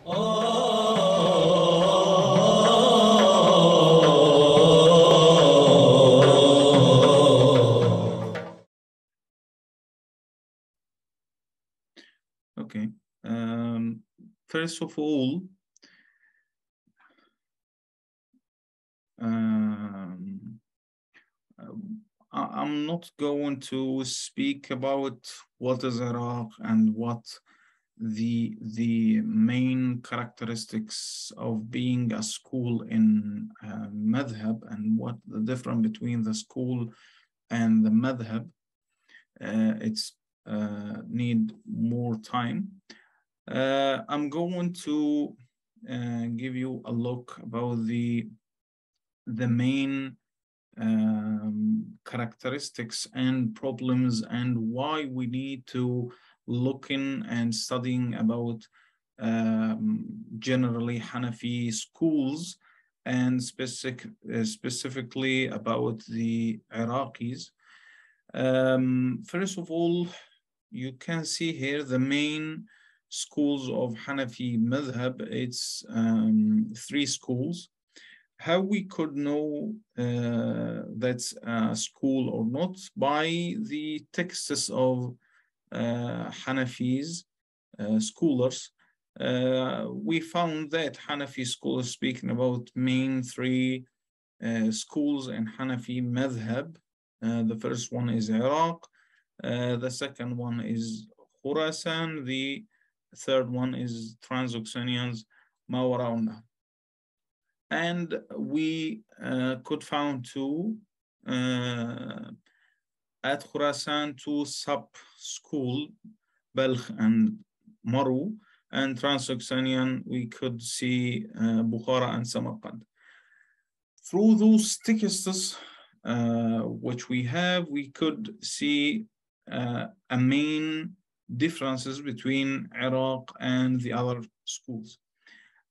Okay. First of all, I'm not going to speak about what is Iraq and what the main characteristics of being a school in madhab and what the difference between the school and the madhab. It's need more time. I'm going to give you a look about the main characteristics and problems and why we need to look in and studying about generally Hanafi schools and specifically about the Iraqis. First of all, you can see here the main schools of Hanafi madhab. It's 3 schools. How we could know that's a school or not? By the texts of Hanafis scholars. We found that Hanafi scholars speaking about main 3 schools in Hanafi madhab. The first one is Iraq, the second one is Khurasan, the third one is Transoxianians, Mawara. And we could found 2 at Khurasan, 2 sub-school, Balkh and Maru, and Transoxianian we could see Bukhara and Samarkand. Through those texts which we have, we could see a main differences between Iraq and the other schools.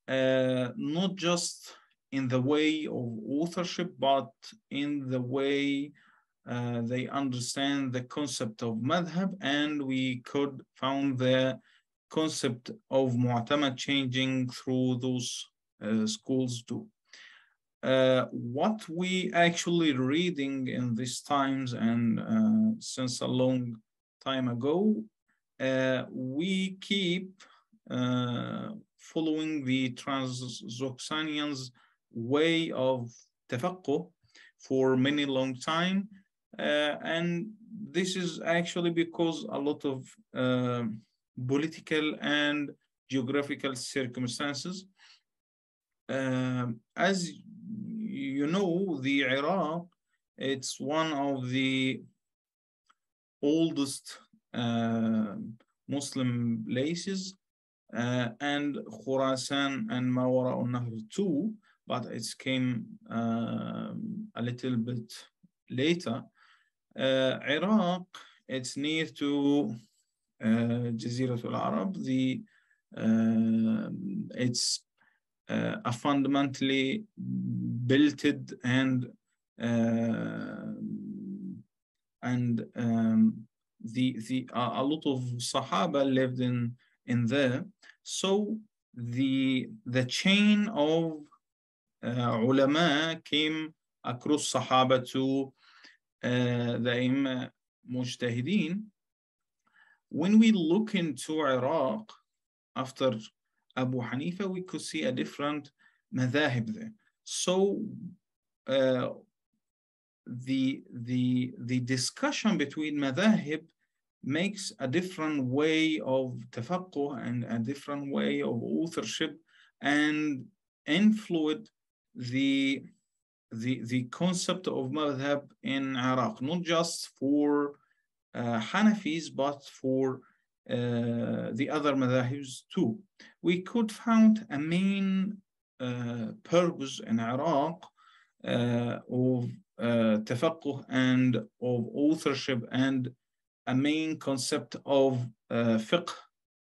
Not just in the way of authorship, but in the way they understand the concept of madhab, and we could found the concept of mu'tamad changing through those schools too. What we actually reading in these times and since a long time ago, we keep following the Transoxianians' way of tafaqquh for many long time, and this is actually because a lot of political and geographical circumstances. As you know, the Iraq, it's one of the oldest Muslim places, and Khurasan and Mawara al-Nahr too, but it came a little bit later. Iraq, it's near to Jazirat al-Arab. It's a fundamentally built and a lot of Sahaba lived in there. So the chain of ulama came across Sahaba to the Imam Mujtahideen. When we look into Iraq after Abu Hanifa, we could see a different madhahib there. So the discussion between madhahib makes a different way of tafaqquh and a different way of authorship, and influence the concept of madhab in Iraq, not just for Hanafis, but for the other madhahibs too. We could find a main purpose in Iraq of tafaqquh and of authorship, and a main concept of fiqh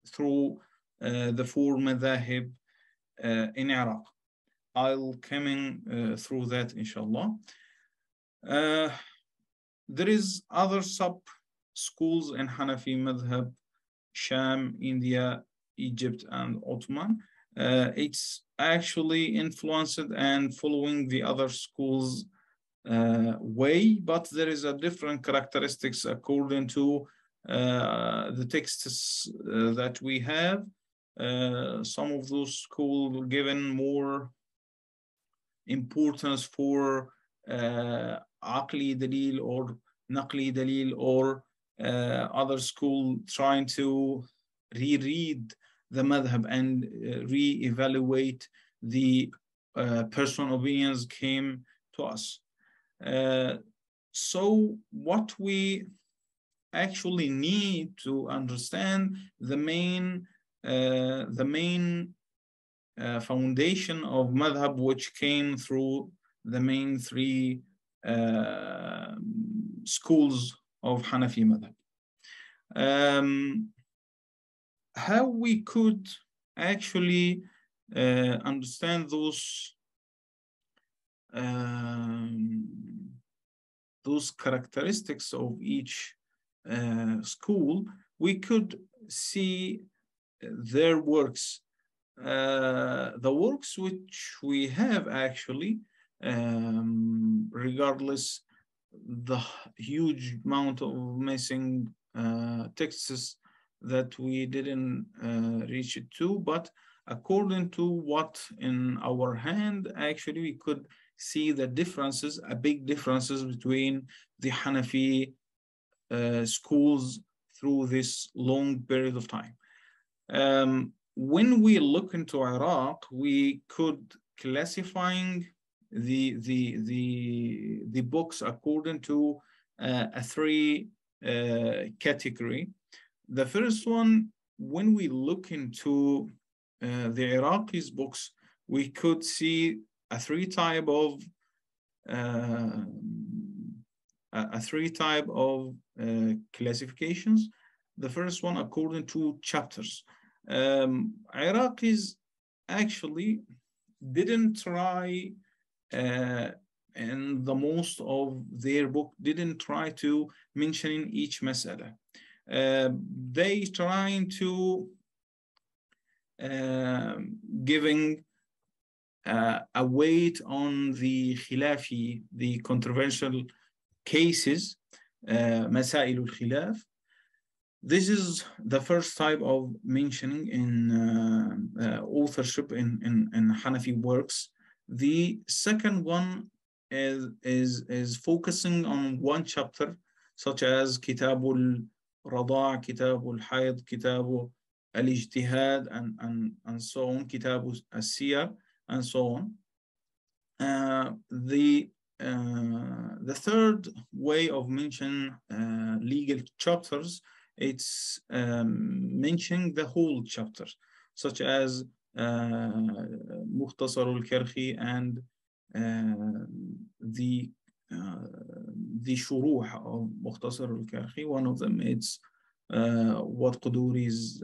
through the 4 madhahib in Iraq. I'll come through that, inshallah. There is other sub-schools in Hanafi madhab: Sham, India, Egypt, and Ottoman. It's actually influenced and following the other schools way, but there is a different characteristics according to the texts that we have. Some of those schools given more importance for aqli dalil or naqli dalil, or other school trying to reread the madhab and re-evaluate the personal opinions came to us. So what we actually need to understand the main foundation of madhab, which came through the main three schools of Hanafi madhab. How we could actually understand those characteristics of each school, we could see their works. The works which we have actually, regardless the huge amount of missing texts that we didn't reach it to, but according to what in our hand, actually we could see the differences, big differences between the Hanafi schools through this long period of time. When we look into Iraq, we could classifying the books according to a three category. The first one, when we look into the Iraqis books, we could see a three type of classifications. The first one according to chapters. Iraqis actually didn't try, and the most of their book didn't try to mention each mas'ala. They trying to giving a weight on the khilafi, the controversial cases, masail al-khilaf. This is the first type of mentioning in authorship in Hanafi works. The second one is focusing on one chapter, such as Kitab al-Rada', Kitab al-Hayd, Kitab al-Ijtihad, and so on, Kitab al-Siyar, and so on. The third way of mentioning legal chapters, it's mentioning the whole chapter, such as Mukhtasar al-Karkhi and the shuruh of Mukhtasar al-Karkhi. One of them is what Quduri is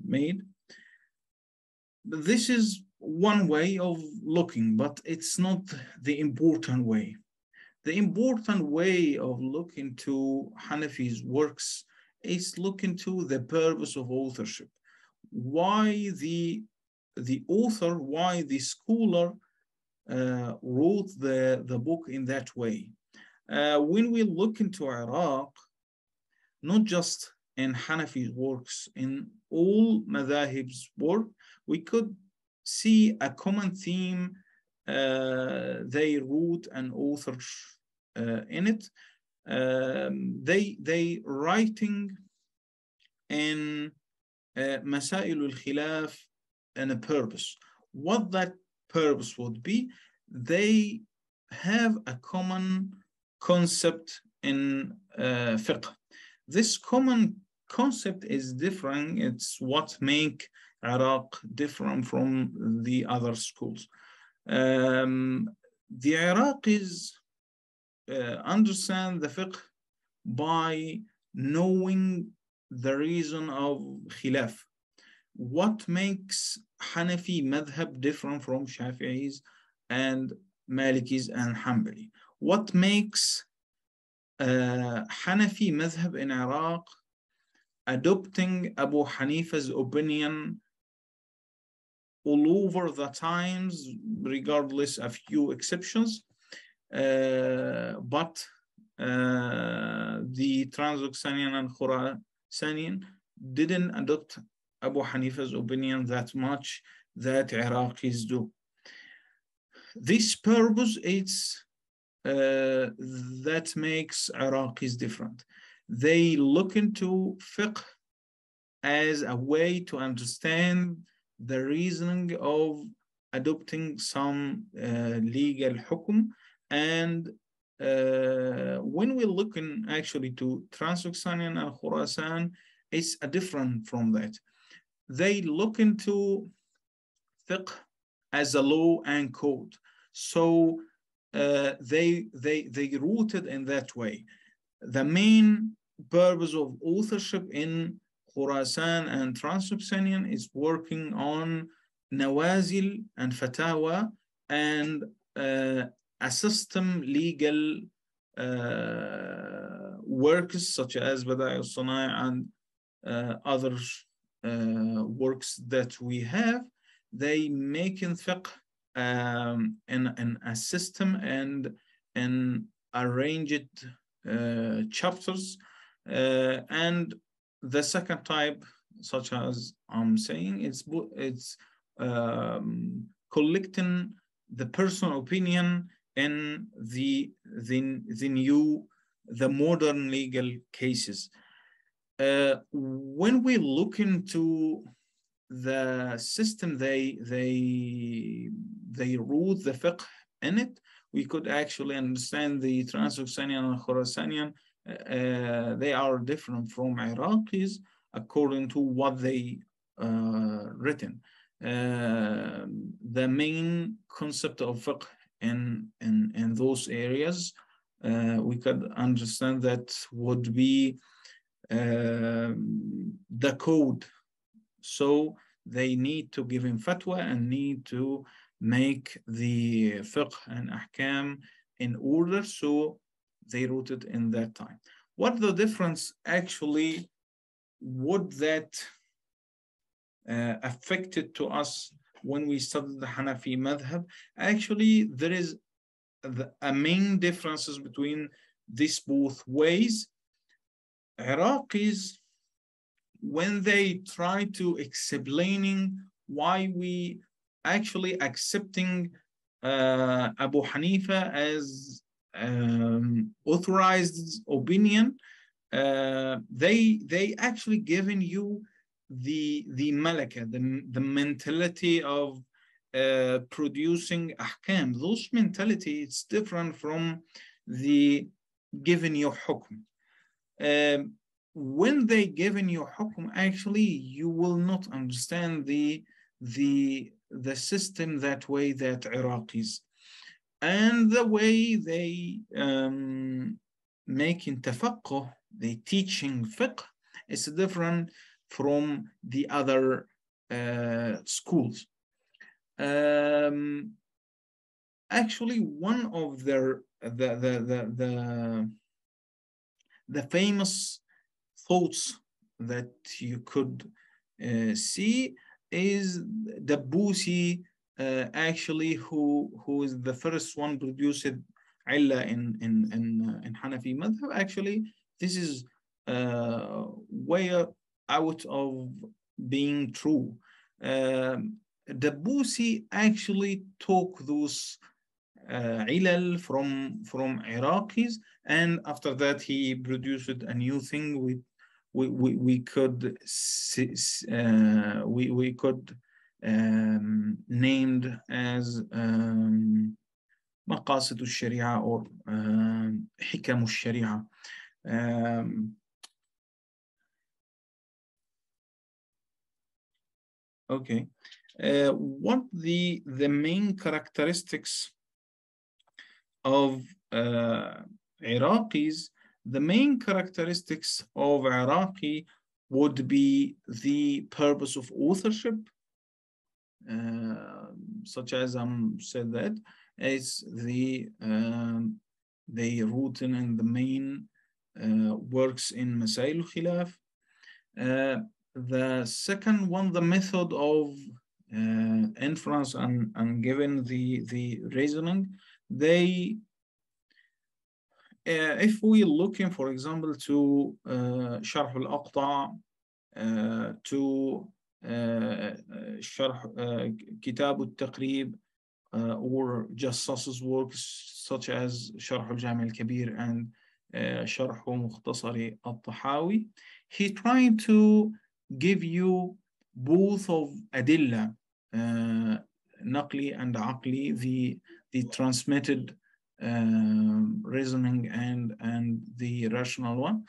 made. This is one way of looking, but it's not the important way. The important way of looking to Hanafi's works is looking to the purpose of authorship. Why the author, why the scholar wrote the book in that way. When we look into Iraq, not just in Hanafi's works, in all madhahib's work, we could see a common theme. They wrote an author in it. They writing in Masail al-Khilaf and a purpose. What that purpose would be, they have a common concept in fiqh. This common concept is different. It's what make Iraq different from the other schools. The Iraqis understand the fiqh by knowing the reason of khilaf. What makes Hanafi madhab different from Shafi'is and Malikis and Hanbali? What makes Hanafi madhab in Iraq adopting Abu Hanifa's opinion all over the times, regardless of few exceptions. But the Transoxiana and Khurasanian didn't adopt Abu Hanifa's opinion that much that Iraqis do. This purpose is that makes Iraqis different. They look into fiqh as a way to understand the reasoning of adopting some legal hukum. And when we look in actually to Transoxiana and Khurasan, it's different from that. They look into fiqh as a law and code. So they rooted in that way. The main purpose of authorship in Khurasan and Transoxiana is working on nawazil and fatawa and a system legal works such as Bada'i al-Sanai and other works that we have. They make in fiqh in a system and in arranged chapters. And the second type, such as I'm saying, it's collecting the personal opinion in the modern legal cases. When we look into the system, they root the fiqh in it, we could actually understand the Transoxiana and Khurasanian. They are different from Iraqis according to what they written. The main concept of fiqh in those areas, we could understand that would be the code. So they need to give him fatwa and need to make the fiqh and ahkam in order, so they rooted in that time. What the difference actually would that affected to us when we studied the Hanafi madhab? Actually, there is a main differences between these both ways. Iraqis, when they try to explaining why we actually accepting Abu Hanifa as authorized opinion, they actually given you the malaka, the mentality of producing ahkam. Those mentality, it's different from the giving you hukm. When they given you hukm, actually you will not understand the system that way that Iraqis, and the way they making tafaqquh, they teaching fiqh, is different from the other schools. Actually, one of their the famous thoughts that you could see is the Busi, actually, who is the first one produced illa in Hanafi madhab. Actually, this is way out of being true. The Busi actually took those ilal from Iraqis, and after that he produced a new thing with we could named as مقاصد الشريعة or حكم الشريعة. Okay, what the main characteristics of Iraqis? The main characteristics of Iraqi would be the purpose of authorship, such as said that is the they written in the main works in Masail al-Khilaf. The second one, the method of inference and given the reasoning, they if we're looking, for example, to Sharh al-Aqta, to Sharh Kitab al-Taqrīb, or Jassas's works such as Sharh al-Jami' al-Kabir and Sharh Mukhtasari al-Tahawi, he trying to give you both of adilla, naqli and aqli, the transmitted reasoning and the rational one.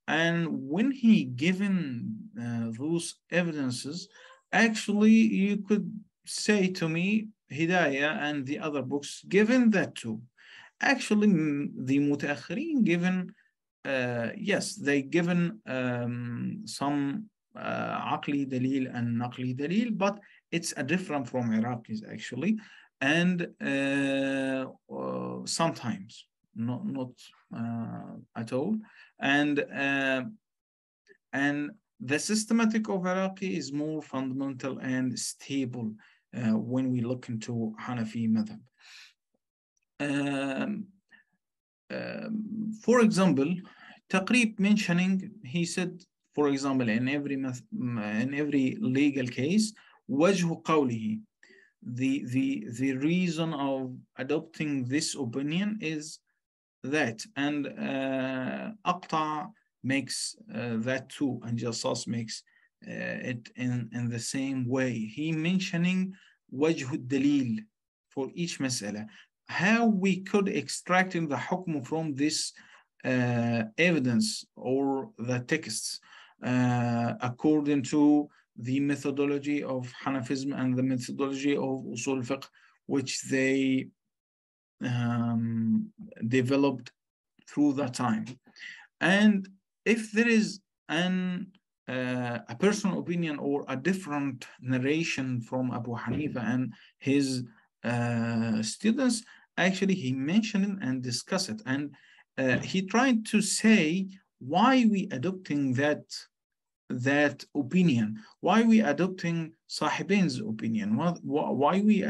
And when he given those evidences, actually you could say to me, Hidayah and the other books given that too. Actually, the mutaakhirin given, yes, they given some aqli dalil and naqli dalil, but it's a different from Iraqis actually, and sometimes not at all, and the systematic of Iraqi is more fundamental and stable when we look into Hanafi madhab. For example, Taqrīb mentioning, he said, for example, in every legal case, wajhu qawlihi, the reason of adopting this opinion is that, and Aqta makes that too, and Jassas makes it in the same way. He mentioning wajhu dalil for each mas'ala, how we could extract in the hukm from this evidence or the texts according to the methodology of Hanafism and the methodology of usul fiqh, which they developed through that time. And if there is a personal opinion or a different narration from Abu Hanifa and his students, actually he mentioned it and discussed it, and he tried to say why we adopting that opinion, why we adopting Sahibin's opinion, why we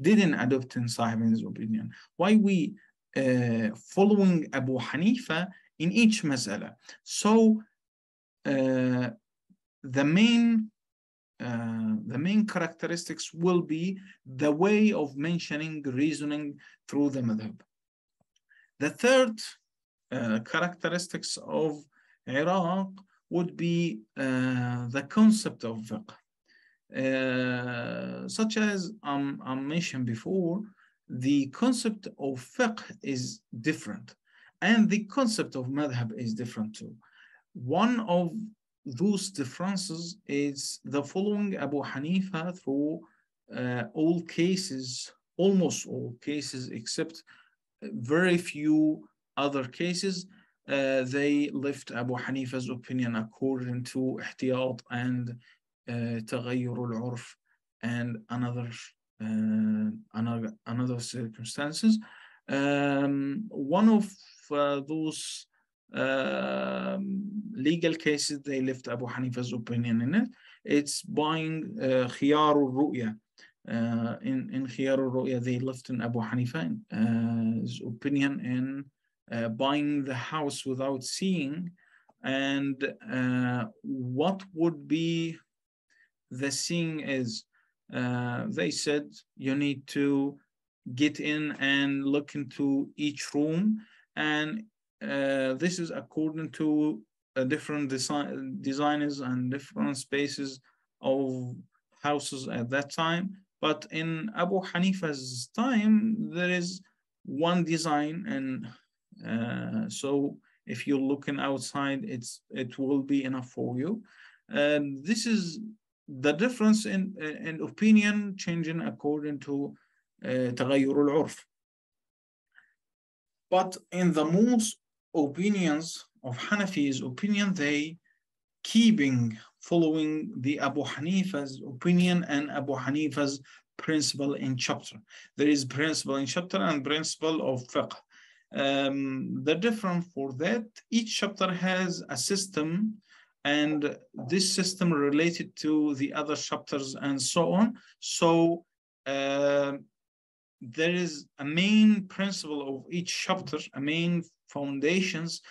didn't adopt Sahibin's opinion, why we following Abu Hanifa in each mas'ala. So the main characteristics will be the way of mentioning, reasoning through the madhab. The third characteristics of Iraq would be the concept of fiqh. Such as I mentioned before, the concept of fiqh is different, and the concept of madhab is different too. One of those differences is the following Abu Hanifa through all cases, almost all cases, except very few other cases, they left Abu Hanifa's opinion according to ihtiyat and taghayyur al-urf and another circumstances. One of those legal cases they left Abu Hanifa's opinion in it. It's buying khiyar al-ru'ya. In khiyar al-ru'ya they left in Abu Hanifa's opinion in buying the house without seeing, and what would be the seeing is, they said you need to get in and look into each room, and this is according to different designers and different spaces of houses at that time. But in Abu Hanifa's time, there is one design, and so if you're looking outside, it will be enough for you. This is the difference in opinion changing according to taghayyur al-urf. But in the most opinions of Hanafi's opinion, they following the Abu Hanifa's opinion and Abu Hanifa's principle in chapter. There is principle in chapter and principle of fiqh. The difference for that, each chapter has a system and this system related to the other chapters and so on. So there is a main principle of each chapter, a main foundations,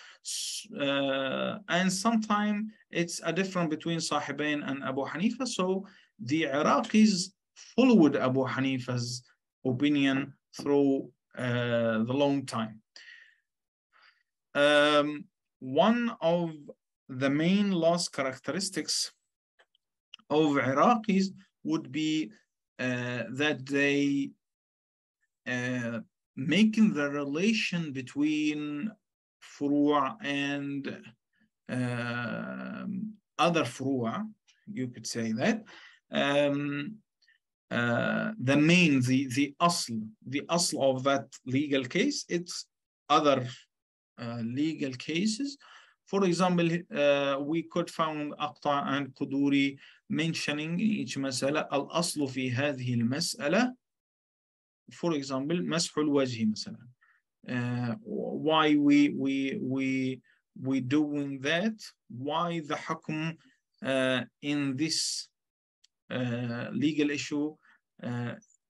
and sometimes it's a difference between Sahibain and Abu Hanifa. So the Iraqis followed Abu Hanifa's opinion through the long time. One of the main lost characteristics of Iraqis would be that they making the relation between furu' and other furu', you could say that. The main, the asl of that legal case, it's other legal cases. For example, we could find Aqta and Quduri mentioning each mas'ala, al-aslu fi hadhihi al-mas'ala. For example, مسح الوجه مثلا. Why we doing that? Why the حكم in this legal issue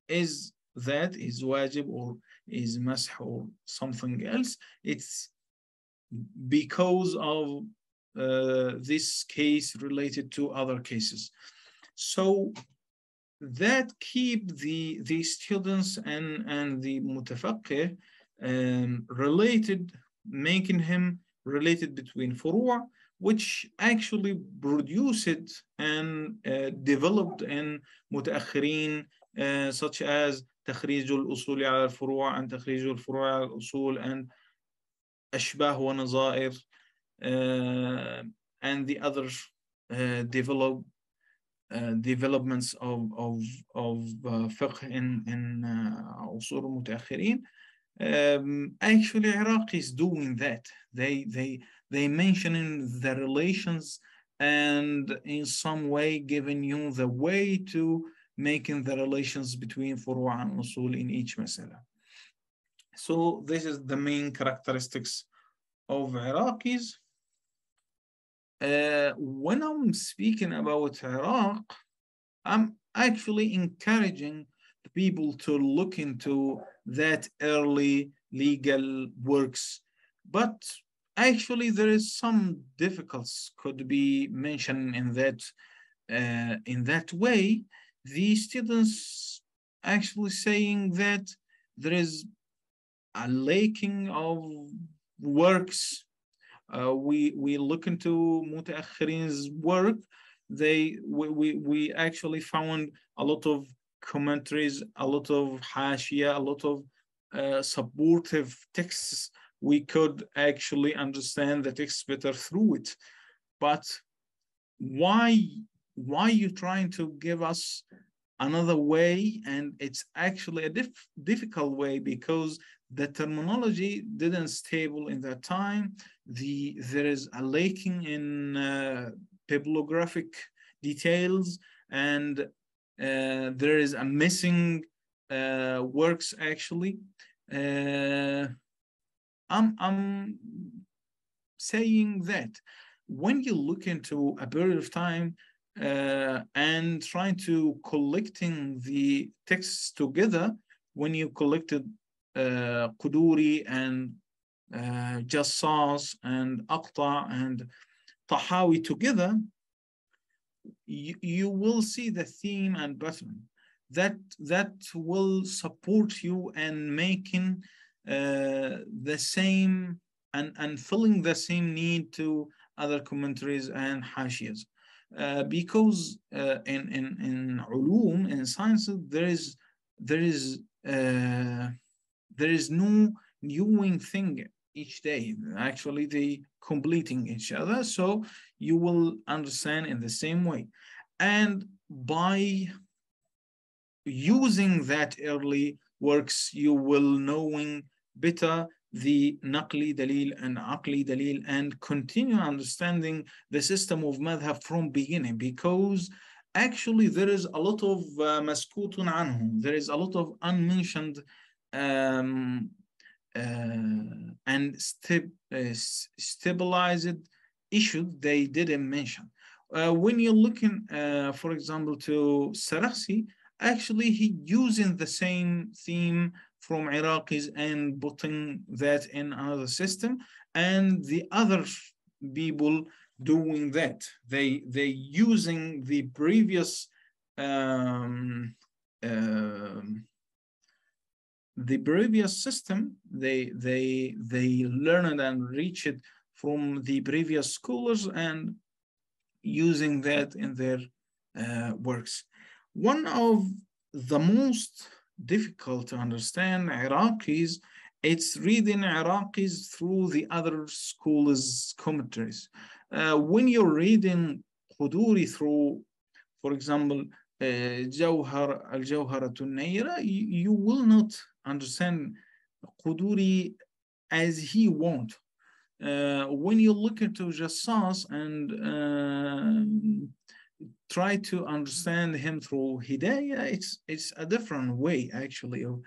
is wajib or is mash or something else? It's because of this case related to other cases. So that keep the students and the mutafaqih related, making him related between furu', which actually produced and developed in mutaakhirin, such as تخريج الأصول على الفروع and تخريج الفروع على الأصول and أشباه ونظائر, and the other developments of fiqh in usul mutaakhirin. Actually, Iraq is doing that. They mentioning the relations and in some way giving you the way to making the relations between furu' and usul in each masala. So this is the main characteristics of Iraqis. When I'm speaking about Iraq, I'm actually encouraging the people to look into that early legal works. But actually, there is some difficulties could be mentioned in that way. The students actually saying that there is a lacking of works. We look into mutaakhirin's work. We actually found a lot of commentaries, a lot of hashia, a lot of supportive texts. We could actually understand the text better through it. But why you trying to give us another way? And it's actually a difficult way because the terminology didn't stable in that time. There is a lacking in bibliographic details, and there is a missing works actually. I'm saying that when you look into a period of time and trying to collecting the texts together, when you collected Quduri and Jassas and Aqta and Tahawi together, you will see the theme and pattern that will support you and making the same and filling the same need to other commentaries and hashiyas. Because in ulum, in sciences, there is no new thing each day. Actually, they completing each other. So you will understand in the same way. And by using that early works, you will knowing better the naqli dalil and aqli dalil and continue understanding the system of madhab from beginning, because actually there is a lot of maskutun anhum. There is a lot of unmentioned and stabilized issues they didn't mention. When you're looking, for example, to Sarasi, actually he using the same theme from Iraqis and putting that in another system, and the other people doing that. They using the previous system. They learned and reached it from the previous scholars and using that in their works. One of the most difficult to understand Iraqis, it's reading Iraqis through the other scholars' commentaries. When you're reading Quduri through, for example, al-Jawharatun Nayra, you will not understand Quduri as he wants. When you look into Jassas and try to understand him through Hidayah, it's a different way actually of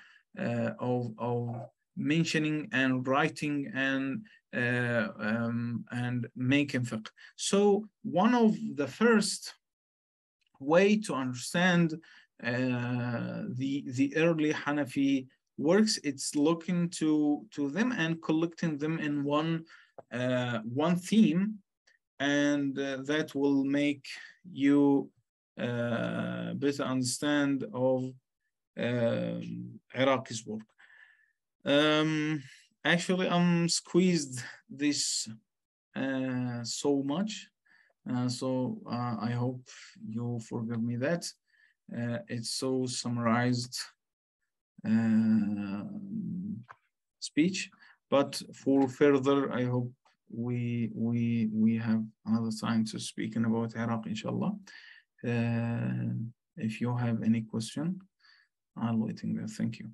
mentioning and writing and making fiqh. So one of the first way to understand the early Hanafi works, it's looking to them and collecting them in one theme, and that will make you better understand of Iraqi's work. Actually, I'm squeezed this so much, so I hope you forgive me that. It's so summarized speech, but for further, I hope we have another time to speaking about Iraq, inshallah. If you have any question, I'll waiting there. Thank you.